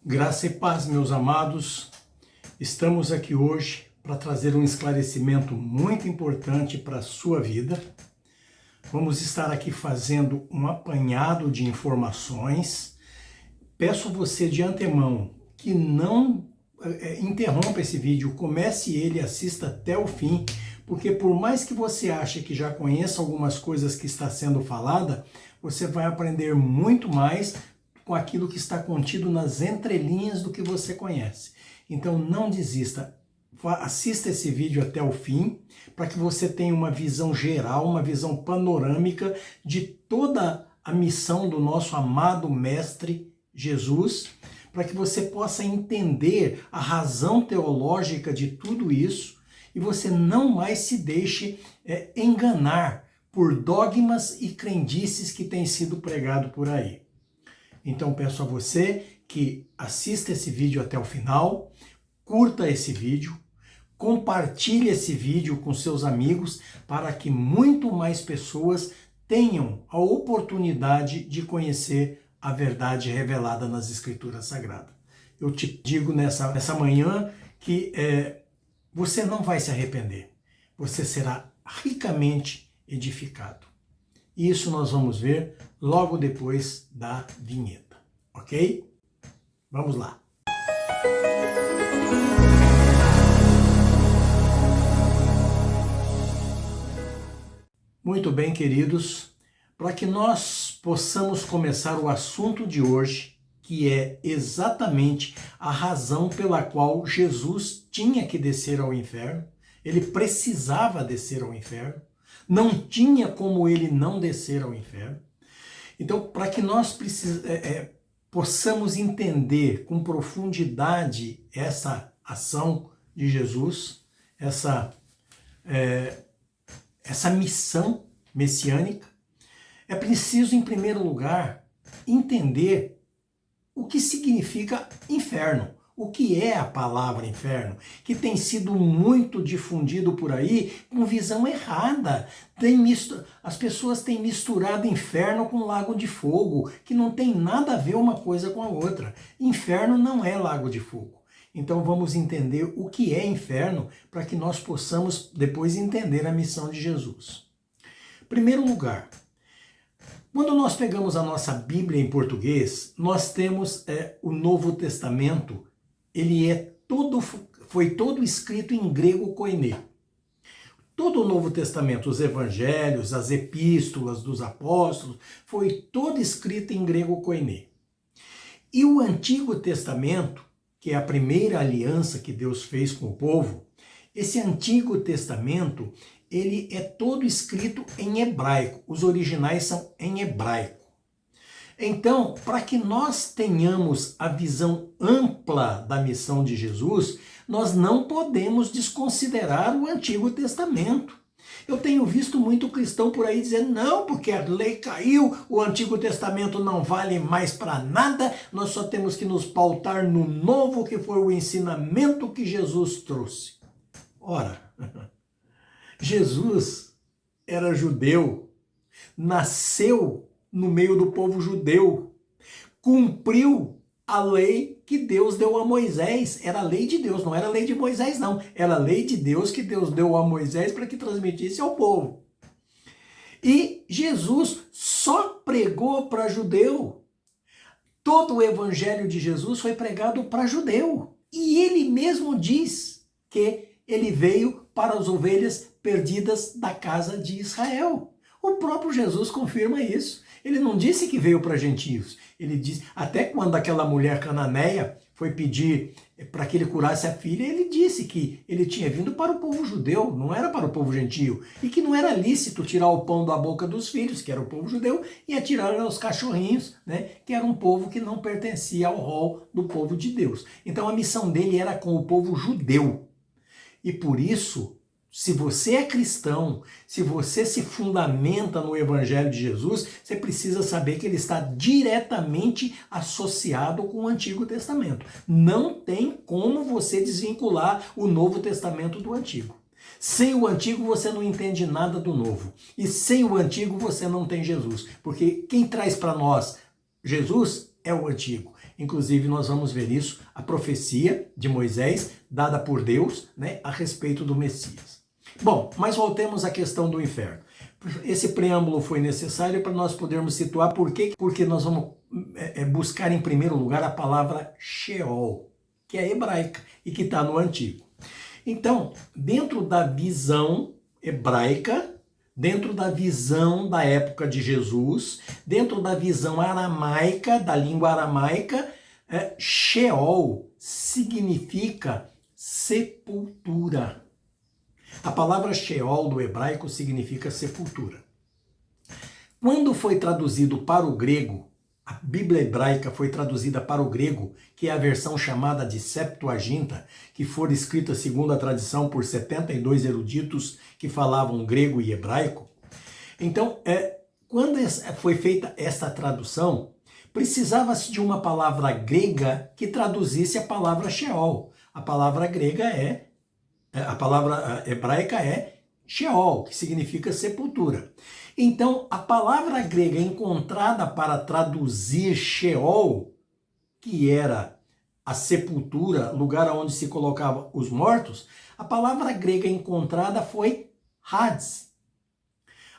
Graça e paz, meus amados. Estamos aqui hoje para trazer um esclarecimento muito importante para a sua vida. Vamos estar aqui fazendo um apanhado de informações. Peço a você de antemão que não interrompa esse vídeo, comece ele e assista até o fim, porque por mais que você ache que já conheça algumas coisas que está sendo falada, você vai aprender muito mais com aquilo que está contido nas entrelinhas do que você conhece. Então não desista, assista esse vídeo até o fim, para que você tenha uma visão geral, uma visão panorâmica de toda a missão do nosso amado Mestre Jesus, para que você possa entender a razão teológica de tudo isso e você não mais se deixe enganar por dogmas e crendices que têm sido pregados por aí. Então peço a você que assista esse vídeo até o final, curta esse vídeo, compartilhe esse vídeo com seus amigos para que muito mais pessoas tenham a oportunidade de conhecer a verdade revelada nas Escrituras Sagradas. Eu te digo nessa manhã que você não vai se arrepender, você será ricamente edificado. E isso nós vamos ver logo depois da vinheta, ok? Vamos lá. Muito bem, queridos, para que nós possamos começar o assunto de hoje, que é exatamente a razão pela qual Jesus tinha que descer ao inferno, ele precisava descer ao inferno, não tinha como ele não descer ao inferno. Então, para que nós possamos entender com profundidade essa ação de Jesus, essa missão messiânica, é preciso, em primeiro lugar, entender o que significa inferno. O que é a palavra inferno, que tem sido muito difundido por aí com visão errada. As pessoas têm misturado inferno com lago de fogo, que não tem nada a ver uma coisa com a outra. Inferno não é lago de fogo. Então vamos entender o que é inferno para que nós possamos depois entender a missão de Jesus. Em primeiro lugar, quando nós pegamos a nossa Bíblia em português, nós temos o Novo Testamento. Ele foi todo escrito em grego koiné. Todo o Novo Testamento, os evangelhos, as epístolas dos apóstolos, foi todo escrito em grego koiné. E o Antigo Testamento, que é a primeira aliança que Deus fez com o povo, esse Antigo Testamento, ele é todo escrito em hebraico. Os originais são em hebraico. Então, para que nós tenhamos a visão ampla da missão de Jesus, nós não podemos desconsiderar o Antigo Testamento. Eu tenho visto muito cristão por aí dizendo, não, porque a lei caiu, o Antigo Testamento não vale mais para nada, nós só temos que nos pautar no novo, que foi o ensinamento que Jesus trouxe. Ora, Jesus era judeu, nasceu no meio do povo judeu, cumpriu a lei que Deus deu a Moisés. Era a lei de Deus, não era a lei de Moisés, não. Era a lei de Deus que Deus deu a Moisés para que transmitisse ao povo. E Jesus só pregou para judeu. Todo o evangelho de Jesus foi pregado para judeu. E ele mesmo diz que ele veio para as ovelhas perdidas da casa de Israel. O próprio Jesus confirma isso. Ele não disse que veio para gentios. Ele disse, até quando aquela mulher cananeia foi pedir para que ele curasse a filha, ele disse que ele tinha vindo para o povo judeu, não era para o povo gentio, e que não era lícito tirar o pão da boca dos filhos, que era o povo judeu, e atirar aos cachorrinhos, né, que era um povo que não pertencia ao rol do povo de Deus. Então a missão dele era com o povo judeu. E por isso, se você é cristão, se você se fundamenta no Evangelho de Jesus, você precisa saber que ele está diretamente associado com o Antigo Testamento. Não tem como você desvincular o Novo Testamento do Antigo. Sem o Antigo você não entende nada do Novo. E sem o Antigo você não tem Jesus. Porque quem traz para nós Jesus é o Antigo. Inclusive, nós vamos ver isso, a profecia de Moisés, dada por Deus, né, a respeito do Messias. Bom, mas voltemos à questão do inferno. Esse preâmbulo foi necessário para nós podermos situar por quê? Porque nós vamos buscar em primeiro lugar a palavra Sheol, que é hebraica e que está no Antigo. Então, dentro da visão hebraica, dentro da visão da época de Jesus, dentro da visão aramaica, da língua aramaica, Sheol significa sepultura. A palavra Sheol do hebraico significa sepultura. Quando foi traduzido para o grego, a Bíblia hebraica foi traduzida para o grego, que é a versão chamada de Septuaginta, que foi escrita segundo a tradição por 72 eruditos que falavam grego e hebraico. Então, quando foi feita essa tradução, precisava-se de uma palavra grega que traduzisse a palavra Sheol. A palavra hebraica é Sheol, que significa sepultura. Então, a palavra grega encontrada para traduzir Sheol, que era a sepultura, lugar onde se colocava os mortos, a palavra grega encontrada foi Hades.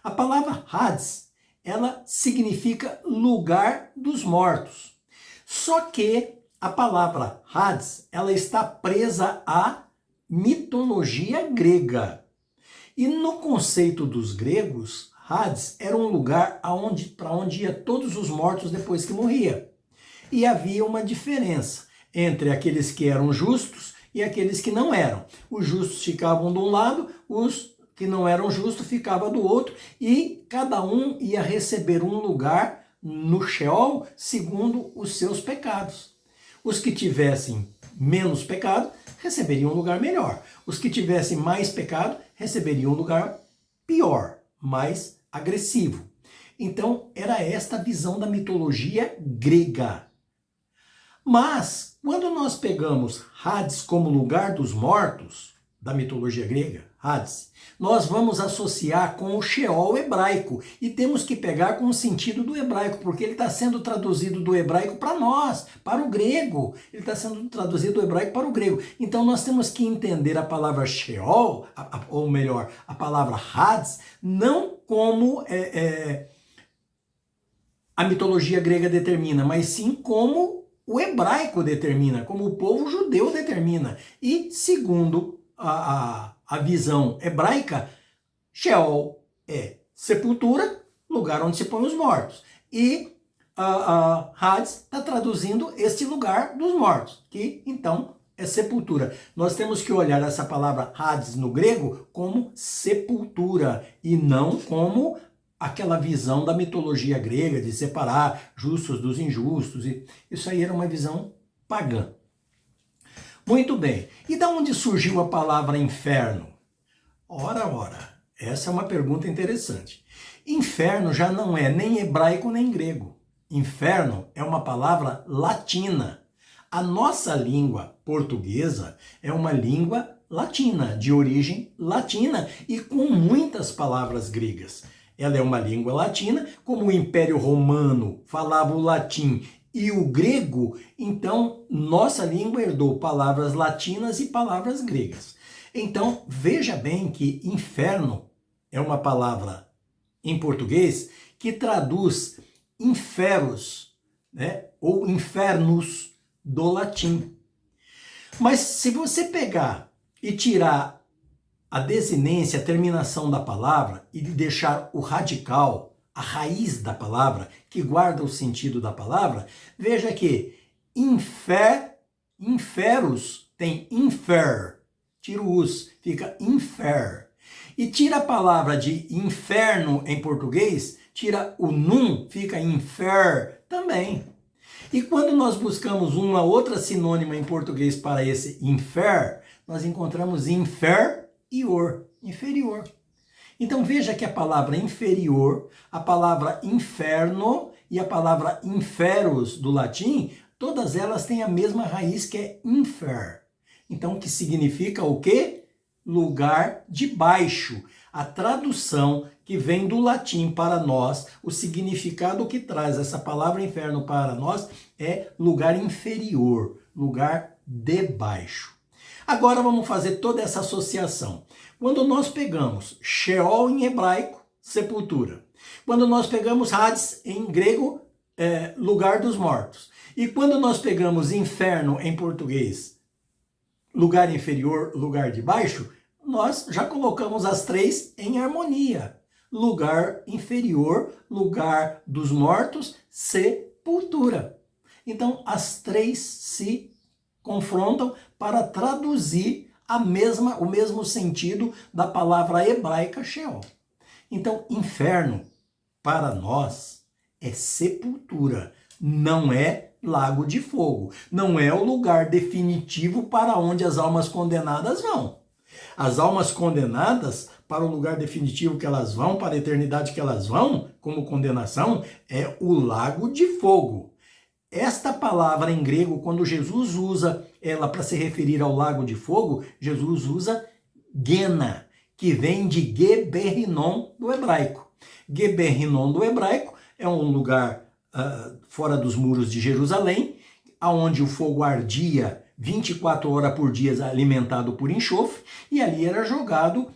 A palavra Hades, ela significa lugar dos mortos. Só que a palavra Hades, ela está presa à mitologia grega. E no conceito dos gregos, Hades era um lugar para onde ia todos os mortos depois que morria. E havia uma diferença entre aqueles que eram justos e aqueles que não eram. Os justos ficavam de um lado, os que não eram justos ficavam do outro, e cada um ia receber um lugar no Sheol segundo os seus pecados. Os que tivessem menos pecado receberiam um lugar melhor. Os que tivessem mais pecado receberiam um lugar pior, mais agressivo. Então, era esta a visão da mitologia grega. Mas, quando nós pegamos Hades como lugar dos mortos, da mitologia grega, Hades, nós vamos associar com o Sheol hebraico. E temos que pegar com o sentido do hebraico, porque ele está sendo traduzido do hebraico para nós, para o grego. Ele está sendo traduzido do hebraico para o grego. Então nós temos que entender a palavra Sheol, ou melhor, a palavra Hades, não como a mitologia grega determina, mas sim como o hebraico determina, como o povo judeu determina. E segundo a visão hebraica, Sheol é sepultura, lugar onde se põe os mortos. E Hades está traduzindo este lugar dos mortos, que então é sepultura. Nós temos que olhar essa palavra Hades no grego como sepultura e não como aquela visão da mitologia grega de separar justos dos injustos. Isso aí era uma visão pagã. Muito bem. E da onde surgiu a palavra inferno? Ora, essa é uma pergunta interessante. Inferno já não é nem hebraico nem grego. Inferno é uma palavra latina. A nossa língua portuguesa é uma língua latina, de origem latina e com muitas palavras gregas. Ela é uma língua latina, como o Império Romano falava o latim e o grego, então nossa língua herdou palavras latinas e palavras gregas. Então veja bem que inferno é uma palavra em português que traduz inferos, né, ou infernos do latim. Mas se você pegar e tirar a desinência, a terminação da palavra e deixar o radical, a raiz da palavra, que guarda o sentido da palavra, veja que inferos tem infer, tira o us, fica infer. E tira a palavra de inferno em português, tira o num, fica infer também. E quando nós buscamos uma outra sinônima em português para esse infer, nós encontramos inferior. Então veja que a palavra inferior, a palavra inferno e a palavra inferos do latim, todas elas têm a mesma raiz que é infer. Então que significa o quê? lugar de baixo. A tradução que vem do latim para nós, o significado que traz essa palavra inferno para nós é lugar inferior, lugar de baixo. Agora vamos fazer toda essa associação. Quando nós pegamos Sheol em hebraico, sepultura. Quando nós pegamos Hades em grego, lugar dos mortos. E quando nós pegamos inferno em português, lugar inferior, lugar de baixo, nós já colocamos as três em harmonia. Lugar inferior, lugar dos mortos, sepultura. Então, as três se confrontam para traduzir o mesmo sentido da palavra hebraica Sheol. Então, inferno, para nós, é sepultura, não é lago de fogo, não é o lugar definitivo para onde as almas condenadas vão. As almas condenadas, para o lugar definitivo que elas vão, para a eternidade que elas vão, como condenação, é o lago de fogo. Esta palavra em grego, quando Jesus usa ela para se referir ao lago de fogo, Jesus usa Gena, que vem de Geber-Rinom do hebraico. Geber-Rinom do hebraico é um lugar fora dos muros de Jerusalém, onde o fogo ardia 24 horas por dia alimentado por enxofre, e ali era jogado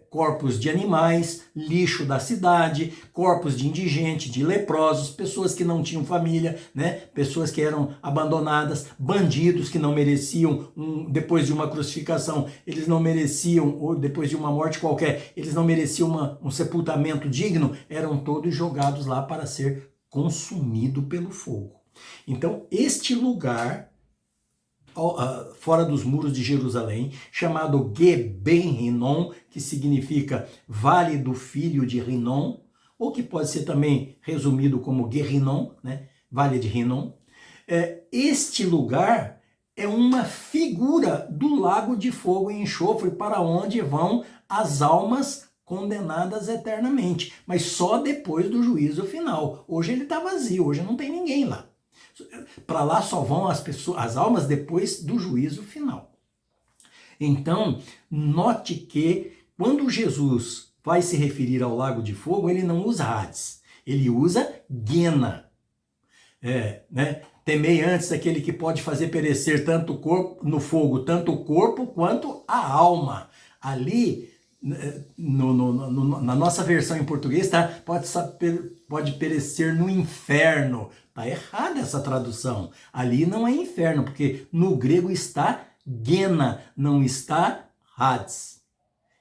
corpos de animais, lixo da cidade, corpos de indigentes, de leprosos, pessoas que não tinham família, né? Pessoas que eram abandonadas, bandidos que não mereciam, depois de uma crucificação, eles não mereciam, ou depois de uma morte qualquer, eles não mereciam um sepultamento digno, eram todos jogados lá para ser consumido pelo fogo. Então, este lugar fora dos muros de Jerusalém, chamado Geber-Rinom, que significa Vale do Filho de Rinom, ou que pode ser também resumido como Guerrinom, né? Vale de Rinom. Este lugar é uma figura do lago de fogo e enxofre para onde vão as almas condenadas eternamente, mas só depois do juízo final. Hoje ele está vazio, hoje não tem ninguém lá. Para lá só vão as almas depois do juízo final. Então, note que quando Jesus vai se referir ao lago de fogo, ele não usa Hades, ele usa Gena. Temei antes aquele que pode fazer perecer tanto o corpo no fogo, tanto o corpo quanto a alma. Ali, na nossa versão em português, tá? Pode perecer no inferno. Está errada essa tradução. Ali não é inferno, porque no grego está Gena, não está Hades.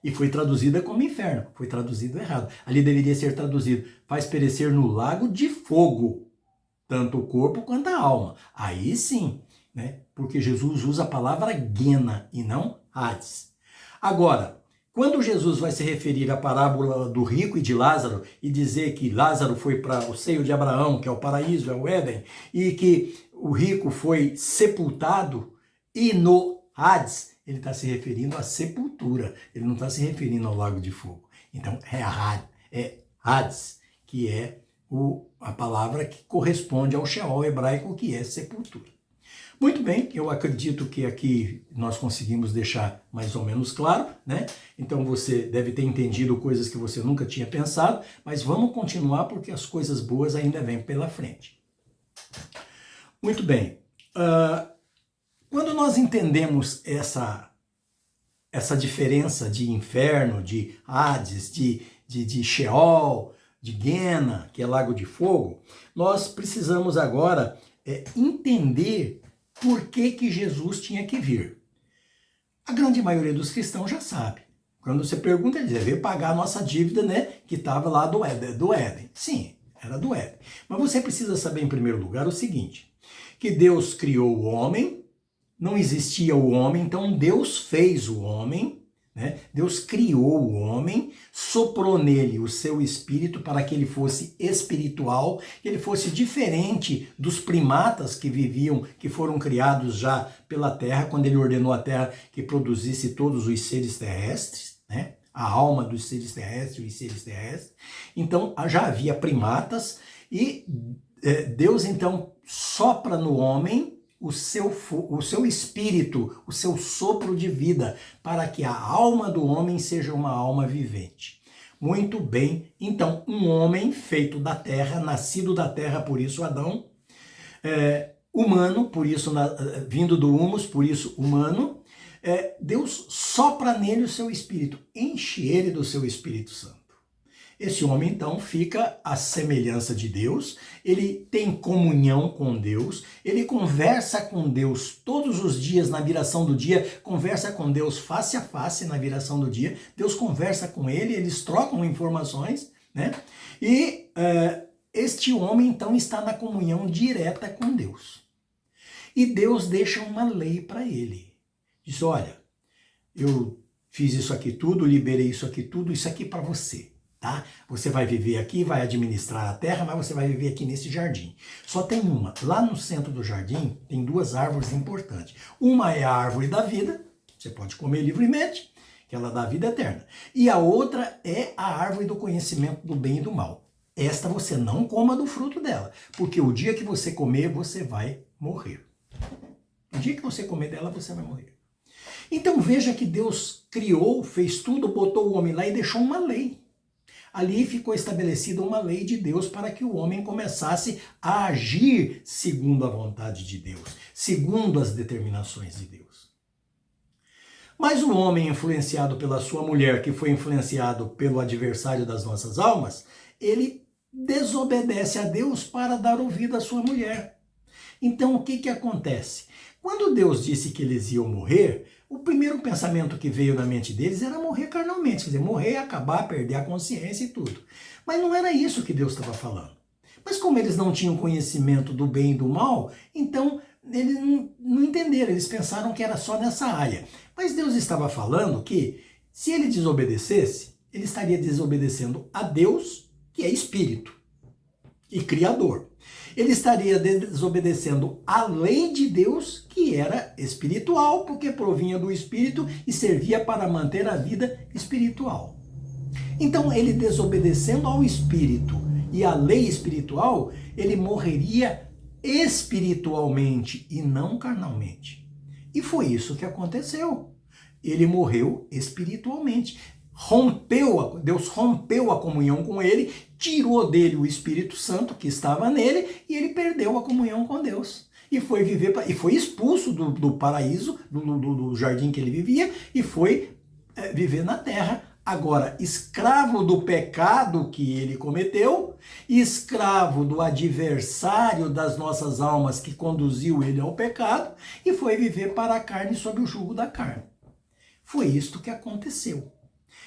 E foi traduzida como inferno. Foi traduzido errado. Ali deveria ser traduzido: faz perecer no lago de fogo, tanto o corpo quanto a alma. Aí sim, né? Porque Jesus usa a palavra Gena e não Hades. Agora, quando Jesus vai se referir à parábola do rico e de Lázaro e dizer que Lázaro foi para o seio de Abraão, que é o paraíso, é o Éden, e que o rico foi sepultado, e no Hades, ele está se referindo à sepultura, ele não está se referindo ao lago de fogo. Então é Hades, que é a palavra que corresponde ao Sheol hebraico, que é sepultura. Muito bem, eu acredito que aqui nós conseguimos deixar mais ou menos claro, né? Então você deve ter entendido coisas que você nunca tinha pensado, mas vamos continuar porque as coisas boas ainda vêm pela frente. Muito bem, quando nós entendemos essa diferença de inferno, de Hades, de Sheol, de Gena, que é lago de fogo, nós precisamos agora entender por que Jesus tinha que vir. A grande maioria dos cristãos já sabe. Quando você pergunta, ele diz: veio pagar a nossa dívida, né, que estava lá do Éden. Sim, era do Éden. Mas você precisa saber, em primeiro lugar, o seguinte: que Deus criou o homem, não existia o homem, então Deus fez o homem, né? Deus criou o homem, soprou nele o seu espírito para que ele fosse espiritual, que ele fosse diferente dos primatas que viviam, que foram criados já pela terra, quando ele ordenou a terra que produzisse todos os seres terrestres, né? A alma dos seres terrestres, os seres terrestres. Então já havia primatas e Deus então sopra no homem o seu espírito, o seu sopro de vida, para que a alma do homem seja uma alma vivente. Muito bem, então um homem feito da terra, nascido da terra, por isso Adão, humano, por isso vindo do humus, por isso humano, Deus sopra nele o seu espírito, enche ele do seu Espírito Santo. Esse homem, então, fica à semelhança de Deus, ele tem comunhão com Deus, ele conversa com Deus todos os dias na viração do dia, conversa com Deus face a face na viração do dia, Deus conversa com ele, eles trocam informações, né? E este homem, então, está na comunhão direta com Deus. E Deus deixa uma lei para ele. Diz, olha, eu fiz isso aqui tudo, liberei isso aqui para você. Tá? Você vai viver aqui, vai administrar a terra, mas você vai viver aqui nesse jardim. Só tem uma. Lá no centro do jardim tem duas árvores importantes. Uma é a árvore da vida, você pode comer livremente, que ela dá vida eterna. E a outra é a árvore do conhecimento do bem e do mal. Esta você não coma do fruto dela, porque o dia que você comer, você vai morrer. O dia que você comer dela, você vai morrer. Então veja que Deus criou, fez tudo, botou o homem lá e deixou uma lei. Ali ficou estabelecida uma lei de Deus para que o homem começasse a agir segundo a vontade de Deus, segundo as determinações de Deus. Mas o homem, influenciado pela sua mulher, que foi influenciado pelo adversário das nossas almas, ele desobedece a Deus para dar ouvido à sua mulher. Então o que acontece? Quando Deus disse que eles iam morrer, o primeiro pensamento que veio na mente deles era morrer carnalmente, quer dizer, morrer, acabar, perder a consciência e tudo. Mas não era isso que Deus estava falando. Mas como eles não tinham conhecimento do bem e do mal, então eles não entenderam, eles pensaram que era só nessa área. Mas Deus estava falando que se ele desobedecesse, ele estaria desobedecendo a Deus, que é Espírito e Criador. Ele estaria desobedecendo a lei de Deus, que era espiritual, porque provinha do Espírito e servia para manter a vida espiritual. Então, ele desobedecendo ao Espírito e à lei espiritual, ele morreria espiritualmente e não carnalmente. E foi isso que aconteceu. Ele morreu espiritualmente. Deus rompeu a comunhão com ele, tirou dele o Espírito Santo que estava nele e ele perdeu a comunhão com Deus. E foi expulso do paraíso, do jardim que ele vivia, e foi viver na terra. Agora, escravo do pecado que ele cometeu, escravo do adversário das nossas almas que conduziu ele ao pecado, e foi viver para a carne sob o jugo da carne. Foi isto que aconteceu.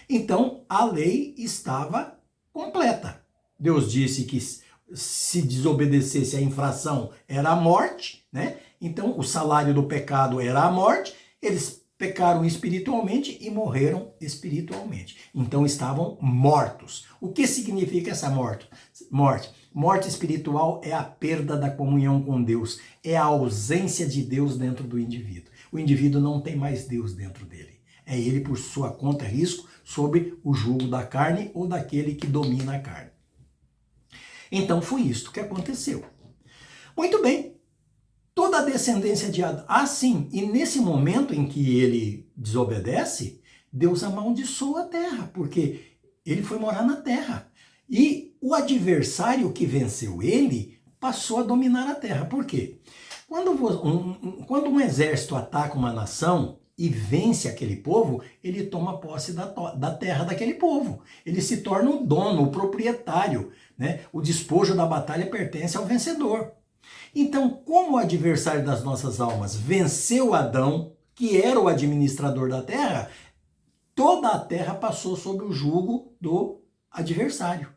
Então, a lei estava completa. Deus disse que se desobedecesse a infração era a morte, né? Então, o salário do pecado era a morte. Eles pecaram espiritualmente e morreram espiritualmente. Então, estavam mortos. O que significa essa morte? Morte espiritual é a perda da comunhão com Deus. É a ausência de Deus dentro do indivíduo. O indivíduo não tem mais Deus dentro dele. É ele por sua conta e risco, sob o jugo da carne ou daquele que domina a carne. Então foi isto que aconteceu. Muito bem, toda a descendência de Adão. Ah, sim, e nesse momento em que ele desobedece, Deus amaldiçoa a terra, porque ele foi morar na terra. E o adversário que venceu ele passou a dominar a terra. Por quê? Quando um exército ataca uma nação e vence aquele povo, ele toma posse da terra daquele povo. Ele se torna o dono, o proprietário, né? O despojo da batalha pertence ao vencedor. Então, como o adversário das nossas almas venceu Adão, que era o administrador da terra, toda a terra passou sob o jugo do adversário.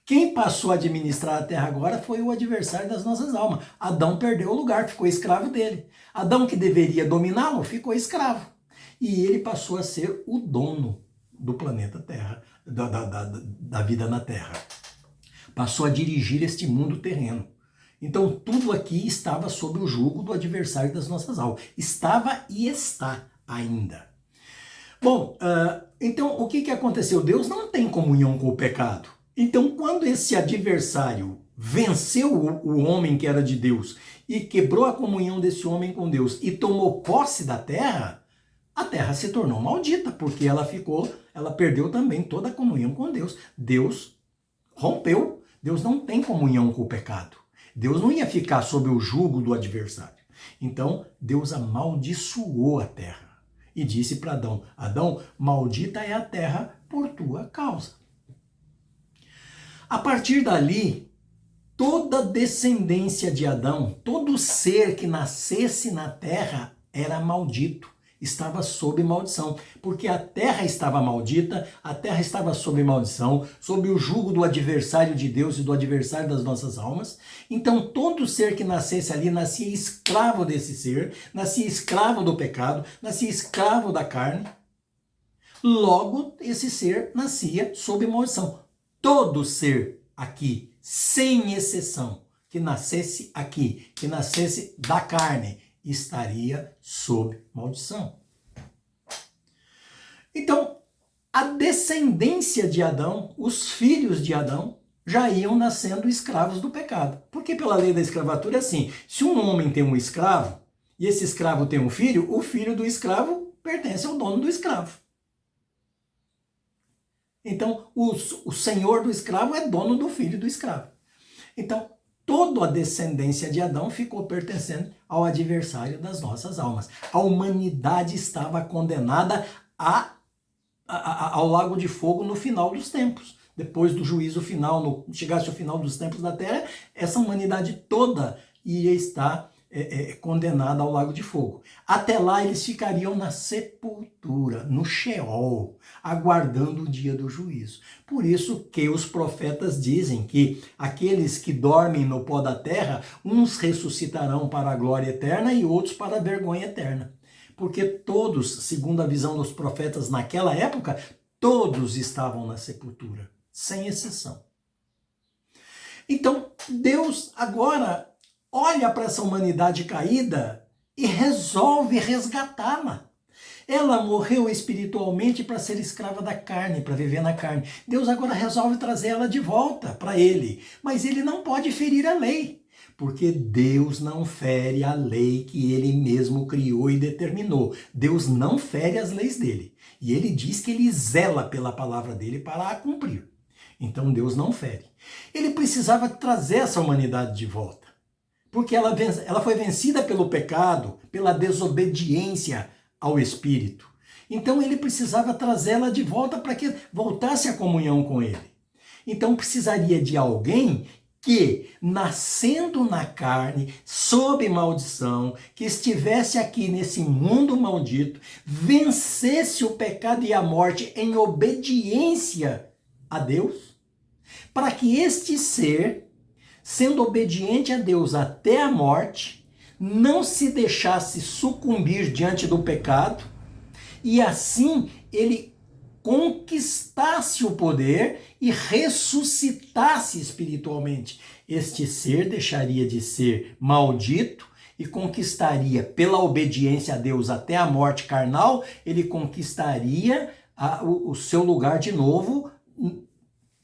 Quem passou a administrar a terra agora foi o adversário das nossas almas. Adão perdeu o lugar, ficou escravo dele. Adão, que deveria dominá-lo, ficou escravo. E ele passou a ser o dono do planeta Terra, da vida na Terra. Passou a dirigir este mundo terreno. Então tudo aqui estava sob o jugo do adversário das nossas almas. Estava e está ainda. Bom, então o que aconteceu? Deus não tem comunhão com o pecado. Então quando esse adversário venceu o homem que era de Deus e quebrou a comunhão desse homem com Deus e tomou posse da terra, a terra se tornou maldita, porque ela perdeu também toda a comunhão com Deus. Deus rompeu, Deus não tem comunhão com o pecado. Deus não ia ficar sob o jugo do adversário. Então, Deus amaldiçoou a terra e disse para Adão: Adão, maldita é a terra por tua causa. A partir dali, toda descendência de Adão, todo ser que nascesse na terra era maldito, estava sob maldição, porque a terra estava maldita, a terra estava sob maldição, sob o jugo do adversário de Deus e do adversário das nossas almas. Então todo ser que nascesse ali nascia escravo desse ser, nascia escravo do pecado, nascia escravo da carne. Logo, esse ser nascia sob maldição. Todo ser aqui, sem exceção, que nascesse aqui, que nascesse da carne, estaria sob maldição. Então, a descendência de Adão, os filhos de Adão, já iam nascendo escravos do pecado. Porque pela lei da escravatura é assim, se um homem tem um escravo, e esse escravo tem um filho, o filho do escravo pertence ao dono do escravo. Então, o senhor do escravo é dono do filho do escravo. Então, toda a descendência de Adão ficou pertencendo ao adversário das nossas almas. A humanidade estava condenada ao lago de fogo no final dos tempos. Depois do juízo final, chegasse o final dos tempos da terra, essa humanidade toda ia estar condenada ao lago de fogo. Até lá eles ficariam na sepultura, no Sheol, aguardando o dia do juízo. Por isso que os profetas dizem que aqueles que dormem no pó da terra, uns ressuscitarão para a glória eterna e outros para a vergonha eterna. Porque todos, segundo a visão dos profetas naquela época, todos estavam na sepultura, sem exceção. Então, Deus agora olha para essa humanidade caída e resolve resgatá-la. Ela morreu espiritualmente para ser escrava da carne, para viver na carne. Deus agora resolve trazer ela de volta para ele. Mas ele não pode ferir a lei, porque Deus não fere a lei que ele mesmo criou e determinou. Deus não fere as leis dele. E ele diz que ele zela pela palavra dele para a cumprir. Então Deus não fere. Ele precisava trazer essa humanidade de volta. Porque ela foi vencida pelo pecado, pela desobediência ao Espírito. Então ele precisava trazê-la de volta para que voltasse a comunhão com ele. Então precisaria de alguém que, nascendo na carne, sob maldição, que estivesse aqui nesse mundo maldito, vencesse o pecado e a morte em obediência a Deus, para que este ser, sendo obediente a Deus até a morte, não se deixasse sucumbir diante do pecado e assim ele conquistasse o poder e ressuscitasse espiritualmente. Este ser deixaria de ser maldito e conquistaria, pela obediência a Deus até a morte carnal, ele conquistaria o seu lugar de novo,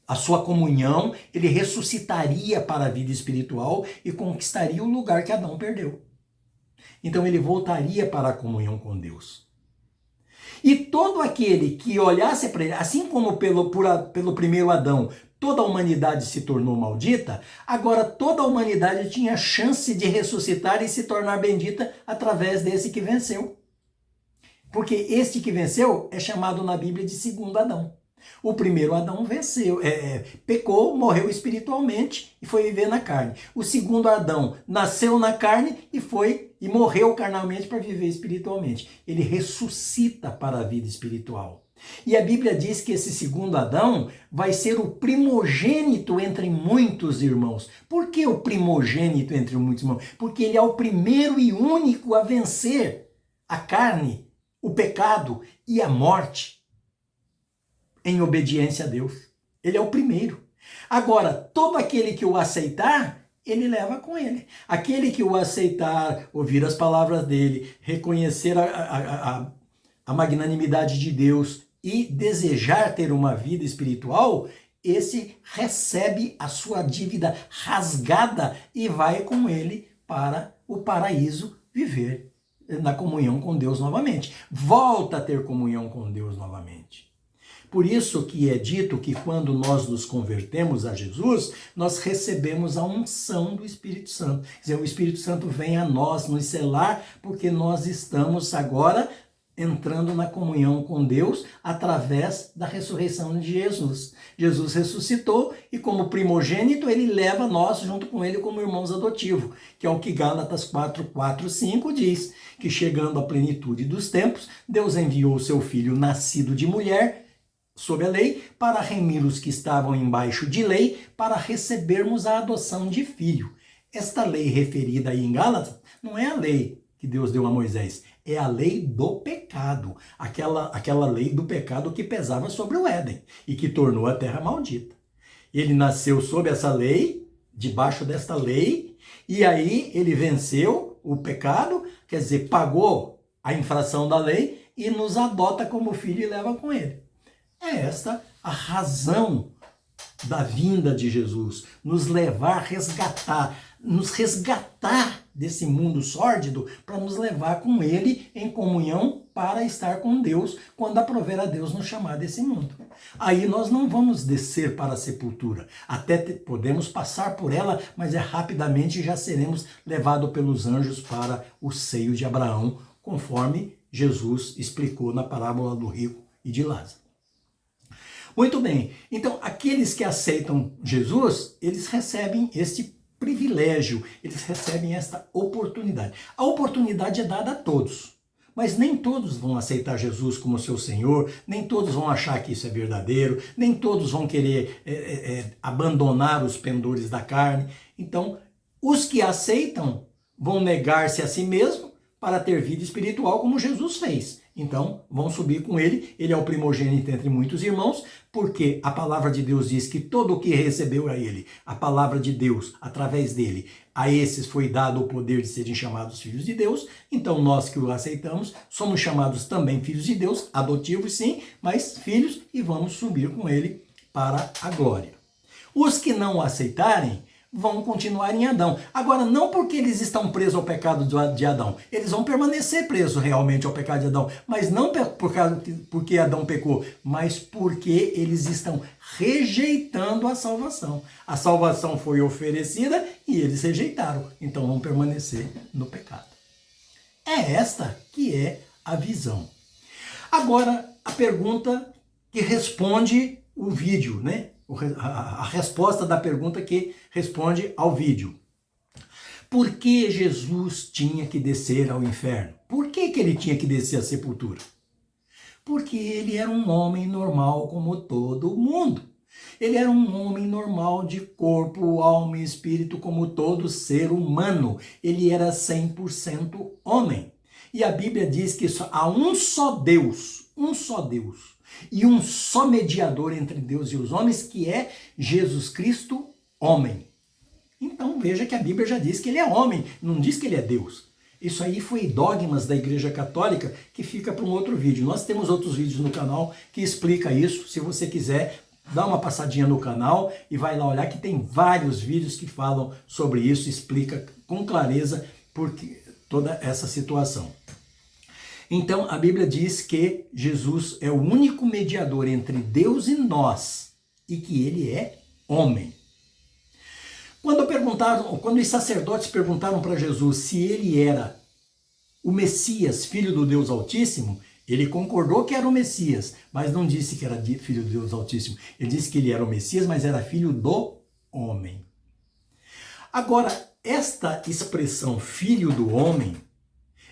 a sua comunhão, ele ressuscitaria para a vida espiritual e conquistaria o lugar que Adão perdeu. Então ele voltaria para a comunhão com Deus. E todo aquele que olhasse para ele, assim como pelo primeiro Adão, toda a humanidade se tornou maldita, agora toda a humanidade tinha chance de ressuscitar e se tornar bendita através desse que venceu. Porque este que venceu é chamado na Bíblia de segundo Adão. O primeiro Adão venceu, pecou, morreu espiritualmente e foi viver na carne. O segundo Adão nasceu na carne e morreu carnalmente para viver espiritualmente. Ele ressuscita para a vida espiritual. E a Bíblia diz que esse segundo Adão vai ser o primogênito entre muitos irmãos. Por que o primogênito entre muitos irmãos? Porque ele é o primeiro e único a vencer a carne, o pecado e a morte em obediência a Deus. Ele é o primeiro. Agora, todo aquele que o aceitar, ele leva com ele. Aquele que o aceitar, ouvir as palavras dele, reconhecer a magnanimidade de Deus e desejar ter uma vida espiritual, esse recebe a sua dívida rasgada e vai com ele para o paraíso viver na comunhão com Deus novamente. Volta a ter comunhão com Deus novamente. Por isso que é dito que quando nós nos convertemos a Jesus, nós recebemos a unção do Espírito Santo. Quer dizer, o Espírito Santo vem a nós nos selar, porque nós estamos agora entrando na comunhão com Deus através da ressurreição de Jesus. Jesus ressuscitou e como primogênito ele leva nós junto com ele como irmãos adotivos, que é o que Gálatas 4:4-5 diz, que chegando à plenitude dos tempos, Deus enviou o seu Filho nascido de mulher, sob a lei, para remir os que estavam embaixo de lei, para recebermos a adoção de filho. Esta lei referida aí em Gálatas não é a lei que Deus deu a Moisés, é a lei do pecado, aquela lei do pecado que pesava sobre o Éden e que tornou a terra maldita. Ele nasceu sob essa lei, debaixo desta lei, e aí ele venceu o pecado, quer dizer, pagou a infração da lei e nos adota como filho e leva com ele. É esta a razão da vinda de Jesus, nos levar a resgatar, nos resgatar desse mundo sórdido para nos levar com ele em comunhão para estar com Deus quando aprover a Deus nos chamar desse mundo. Aí nós não vamos descer para a sepultura, até podemos passar por ela, mas rapidamente já seremos levados pelos anjos para o seio de Abraão, conforme Jesus explicou na parábola do rico e de Lázaro. Muito bem, então aqueles que aceitam Jesus, eles recebem este privilégio, eles recebem esta oportunidade. A oportunidade é dada a todos, mas nem todos vão aceitar Jesus como seu Senhor, nem todos vão achar que isso é verdadeiro, nem todos vão querer abandonar os pendores da carne. Então, os que aceitam vão negar-se a si mesmo para ter vida espiritual como Jesus fez. Então, vão subir com ele, ele é o primogênito entre muitos irmãos, porque a palavra de Deus diz que todo o que recebeu a ele, a palavra de Deus, através dele, a esses foi dado o poder de serem chamados filhos de Deus, então nós que o aceitamos, somos chamados também filhos de Deus, adotivos sim, mas filhos, e vamos subir com ele para a glória. Os que não o aceitarem, vão continuar em Adão. Agora, não porque eles estão presos ao pecado de Adão. Eles vão permanecer presos realmente ao pecado de Adão. Mas não porque Adão pecou, mas porque eles estão rejeitando a salvação. A salvação foi oferecida e eles rejeitaram. Então vão permanecer no pecado. É esta que é a visão. Agora, a pergunta que responde o vídeo, né? A resposta da pergunta que responde ao vídeo. Por que Jesus tinha que descer ao inferno? Por que ele tinha que descer à sepultura? Porque ele era um homem normal como todo mundo. Ele era um homem normal de corpo, alma e espírito como todo ser humano. Ele era 100% homem. E a Bíblia diz que há um só Deus, e um só mediador entre Deus e os homens, que é Jesus Cristo, homem. Então veja que a Bíblia já diz que ele é homem, não diz que ele é Deus. Isso aí foi dogmas da Igreja Católica, que fica para um outro vídeo. Nós temos outros vídeos no canal que explica isso. Se você quiser, dá uma passadinha no canal e vai lá olhar que tem vários vídeos que falam sobre isso, explica com clareza toda essa situação. Então, a Bíblia diz que Jesus é o único mediador entre Deus e nós e que ele é homem. Quando os sacerdotes perguntaram para Jesus se ele era o Messias, filho do Deus Altíssimo, ele concordou que era o Messias, mas não disse que era filho do Deus Altíssimo. Ele disse que ele era o Messias, mas era filho do homem. Agora, esta expressão filho do homem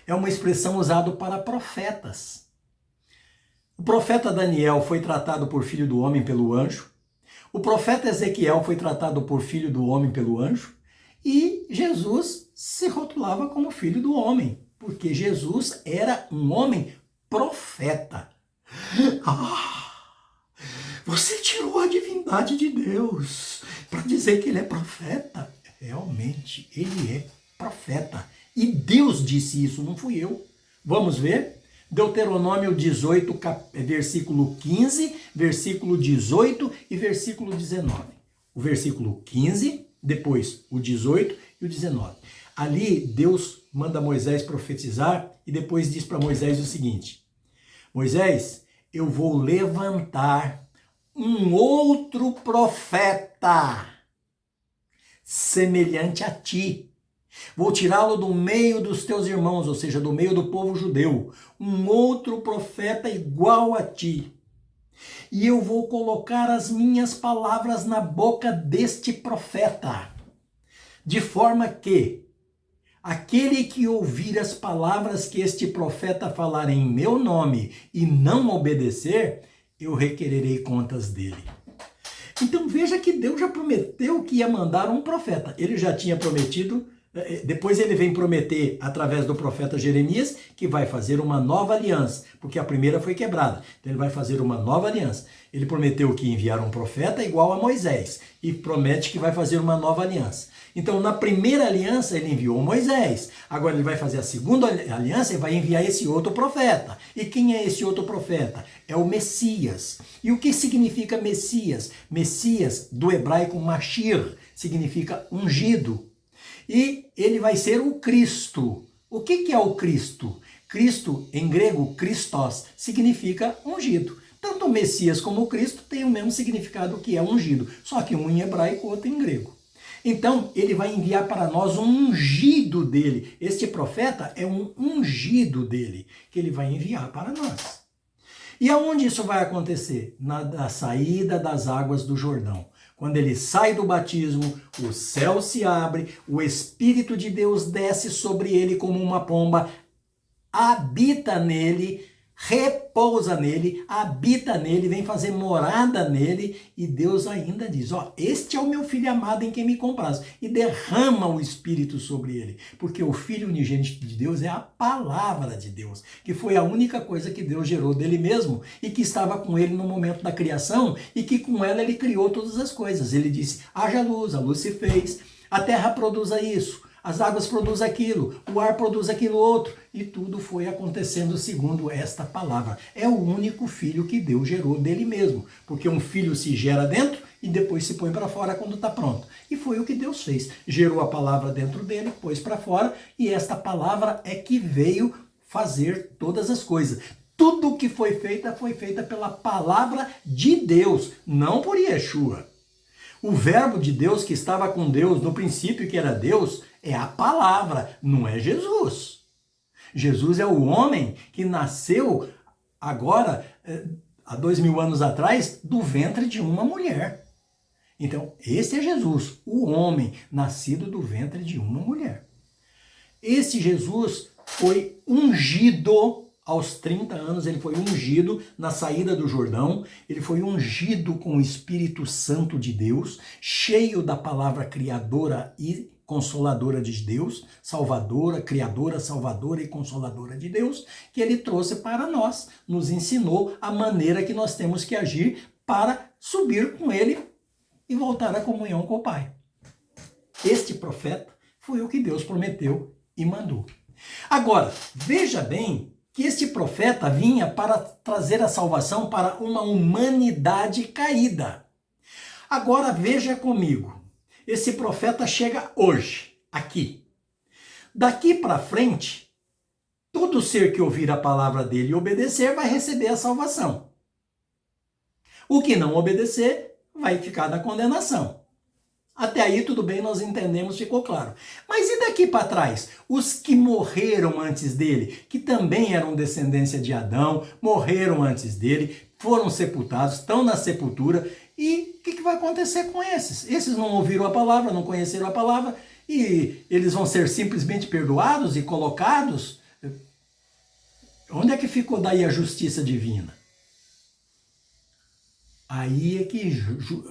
é uma expressão usada para profetas. O profeta Daniel foi tratado por filho do homem pelo anjo. O profeta Ezequiel foi tratado por filho do homem pelo anjo. E Jesus se rotulava como filho do homem, porque Jesus era um homem profeta. Você tirou a divindade de Deus para dizer que ele é profeta. Realmente, ele é profeta. E Deus disse isso, não fui eu. Vamos ver? Deuteronômio 18, versículo 15, versículo 18 e versículo 19. O versículo 15, depois o 18 e o 19. Ali Deus manda Moisés profetizar e depois diz para Moisés o seguinte: Moisés, eu vou levantar um outro profeta semelhante a ti. Vou tirá-lo do meio dos teus irmãos, ou seja, do meio do povo judeu, um outro profeta igual a ti. E eu vou colocar as minhas palavras na boca deste profeta, de forma que aquele que ouvir as palavras que este profeta falar em meu nome e não obedecer, eu requererei contas dele. Então veja que Deus já prometeu que ia mandar um profeta. Ele já tinha prometido, depois ele vem prometer através do profeta Jeremias que vai fazer uma nova aliança, porque a primeira foi quebrada. Então ele vai fazer uma nova aliança. Ele prometeu que ia enviar um profeta igual a Moisés e promete que vai fazer uma nova aliança. Então, na primeira aliança, ele enviou Moisés. Agora, ele vai fazer a segunda aliança e vai enviar esse outro profeta. E quem é esse outro profeta? É o Messias. E o que significa Messias? Messias, do hebraico Mashir, significa ungido. E ele vai ser o Cristo. O que é o Cristo? Cristo, em grego, Christos, significa ungido. Tanto o Messias como o Cristo têm o mesmo significado que é ungido, só que um em hebraico, outro em grego. Então, ele vai enviar para nós um ungido dele. Este profeta é um ungido dele, que ele vai enviar para nós. E aonde isso vai acontecer? Na saída das águas do Jordão. Quando ele sai do batismo, o céu se abre, o Espírito de Deus desce sobre ele como uma pomba, habita nele, repousa nele, habita nele, vem fazer morada nele, e Deus ainda diz, este é o meu filho amado em quem me comprazo, e derrama o Espírito sobre ele, porque o Filho unigênito de Deus é a palavra de Deus, que foi a única coisa que Deus gerou dele mesmo, e que estava com ele no momento da criação, e que com ela ele criou todas as coisas. Ele disse, haja luz, a luz se fez, a terra produza isso, as águas produzem aquilo, o ar produz aquilo outro, e tudo foi acontecendo segundo esta palavra. É o único filho que Deus gerou dele mesmo, porque um filho se gera dentro e depois se põe para fora quando está pronto. E foi o que Deus fez. Gerou a palavra dentro dele, pôs para fora, e esta palavra é que veio fazer todas as coisas. Tudo que foi feita pela palavra de Deus, não por Yeshua. O verbo de Deus que estava com Deus no princípio, que era Deus, é a palavra, não é Jesus. Jesus é o homem que nasceu agora, há 2000 anos atrás, do ventre de uma mulher. Então, esse é Jesus, o homem nascido do ventre de uma mulher. Esse Jesus foi ungido aos 30 anos, ele foi ungido na saída do Jordão, ele foi ungido com o Espírito Santo de Deus, cheio da palavra criadora e consoladora de Deus, salvadora, criadora, salvadora e consoladora de Deus, que ele trouxe para nós, nos ensinou a maneira que nós temos que agir para subir com ele e voltar à comunhão com o Pai. Este profeta foi o que Deus prometeu e mandou. Agora, veja bem que este profeta vinha para trazer a salvação para uma humanidade caída. Agora veja comigo, esse profeta chega hoje, aqui. Daqui para frente, todo ser que ouvir a palavra dele e obedecer vai receber a salvação. O que não obedecer vai ficar na condenação. Até aí tudo bem, nós entendemos, ficou claro. Mas e daqui para trás? Os que morreram antes dele, que também eram descendência de Adão, morreram antes dele, foram sepultados, estão na sepultura, e o que vai acontecer com esses? Esses não ouviram a palavra, não conheceram a palavra, e eles vão ser simplesmente perdoados e colocados? Onde é que ficou daí a justiça divina? Aí é que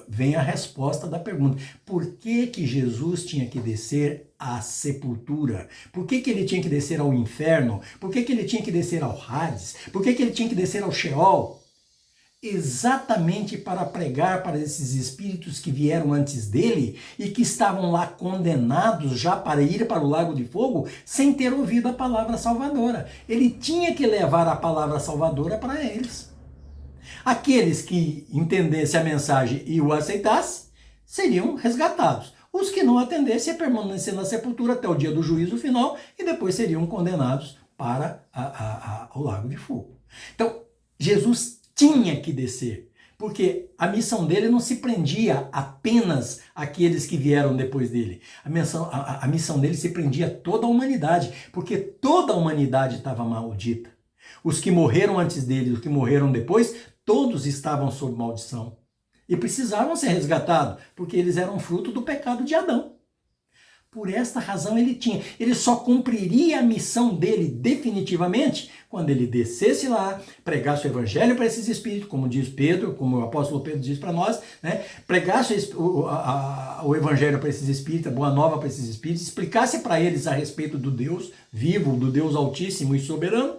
vem a resposta da pergunta. Por que que Jesus tinha que descer à sepultura? Por que que ele tinha que descer ao inferno? Por que que ele tinha que descer ao Hades? Por que que ele tinha que descer ao Sheol? exatamente para pregar para esses espíritos que vieram antes dele e que estavam lá condenados já para ir para o lago de fogo sem ter ouvido a palavra salvadora. Ele tinha que levar a palavra salvadora para eles. Aqueles que entendessem a mensagem e o aceitassem seriam resgatados. Os que não atendessem iam permanecer na sepultura até o dia do juízo final e depois seriam condenados para o lago de fogo. Então, Jesus tinha que descer, porque a missão dele não se prendia apenas àqueles que vieram depois dele. A missão dele se prendia a toda a humanidade, porque toda a humanidade estava maldita. Os que morreram antes dele, os que morreram depois, todos estavam sob maldição. E precisavam ser resgatados, porque eles eram fruto do pecado de Adão. Por esta razão ele só cumpriria a missão dele definitivamente quando ele descesse lá, pregasse o evangelho para esses espíritos, como diz Pedro, como o apóstolo Pedro diz para nós, né? Pregasse o evangelho para esses espíritos, a boa nova para esses espíritos, explicasse para eles a respeito do Deus vivo, do Deus altíssimo e soberano,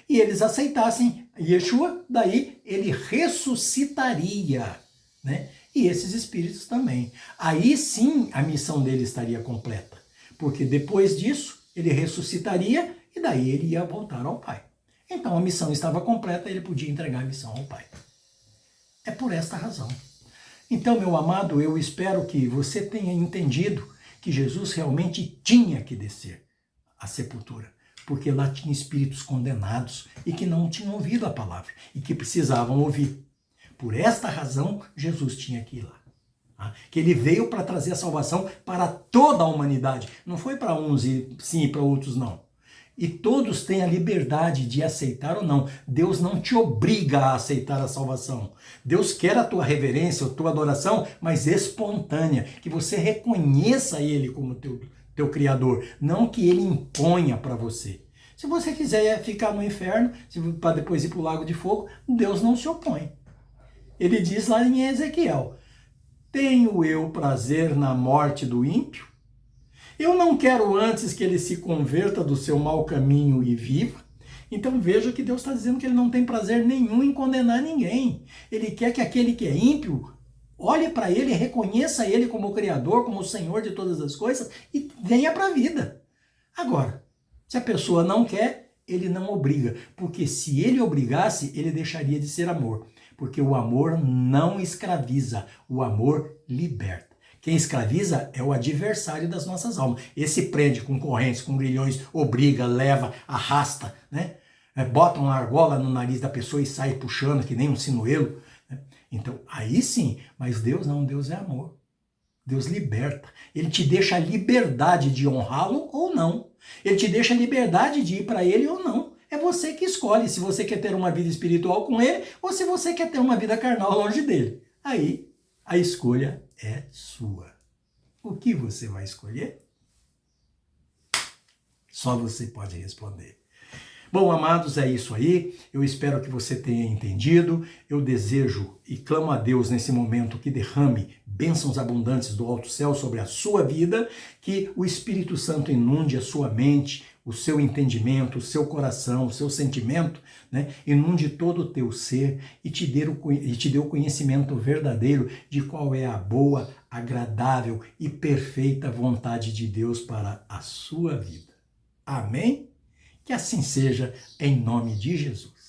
e eles aceitassem Yeshua, daí ele ressuscitaria, né? E esses espíritos também. Aí sim a missão dele estaria completa, porque depois disso ele ressuscitaria e daí ele ia voltar ao Pai. Então a missão estava completa, ele podia entregar a missão ao Pai. É por esta razão. Então, meu amado, eu espero que você tenha entendido que Jesus realmente tinha que descer à sepultura, porque lá tinha espíritos condenados e que não tinham ouvido a palavra e que precisavam ouvir. Por esta razão, Jesus tinha que ir lá. Tá? Que ele veio para trazer a salvação para toda a humanidade. Não foi para uns e sim, para outros não. E todos têm a liberdade de aceitar ou não. Deus não te obriga a aceitar a salvação. Deus quer a tua reverência, a tua adoração, mas espontânea. Que você reconheça Ele como teu Criador. Não que Ele imponha para você. Se você quiser ficar no inferno, para depois ir para o lago de fogo, Deus não se opõe. Ele diz lá em Ezequiel: tenho eu prazer na morte do ímpio? Eu não quero antes que ele se converta do seu mau caminho e viva? Então veja que Deus está dizendo que ele não tem prazer nenhum em condenar ninguém. Ele quer que aquele que é ímpio olhe para ele, reconheça ele como o Criador, como o Senhor de todas as coisas e venha para a vida. Agora, se a pessoa não quer, ele não obriga, porque se ele obrigasse, ele deixaria de ser amor. Porque o amor não escraviza, o amor liberta. Quem escraviza é o adversário das nossas almas. Esse prende com correntes, com grilhões, obriga, leva, arrasta, né? Bota uma argola no nariz da pessoa e sai puxando que nem um sinuelo. Né? Então, aí sim, mas Deus não, Deus é amor. Deus liberta. Ele te deixa a liberdade de honrá-lo ou não. Ele te deixa a liberdade de ir para ele ou não. É você que escolhe se você quer ter uma vida espiritual com ele ou se você quer ter uma vida carnal longe dele. Aí a escolha é sua. O que você vai escolher? Só você pode responder. Bom, amados, é isso aí. Eu espero que você tenha entendido. Eu desejo e clamo a Deus nesse momento que derrame bênçãos abundantes do alto céu sobre a sua vida, que o Espírito Santo inunde a sua mente, o seu entendimento, o seu coração, o seu sentimento, né? Inunde todo o teu ser e te dê o conhecimento verdadeiro de qual é a boa, agradável e perfeita vontade de Deus para a sua vida. Amém? Que assim seja, em nome de Jesus.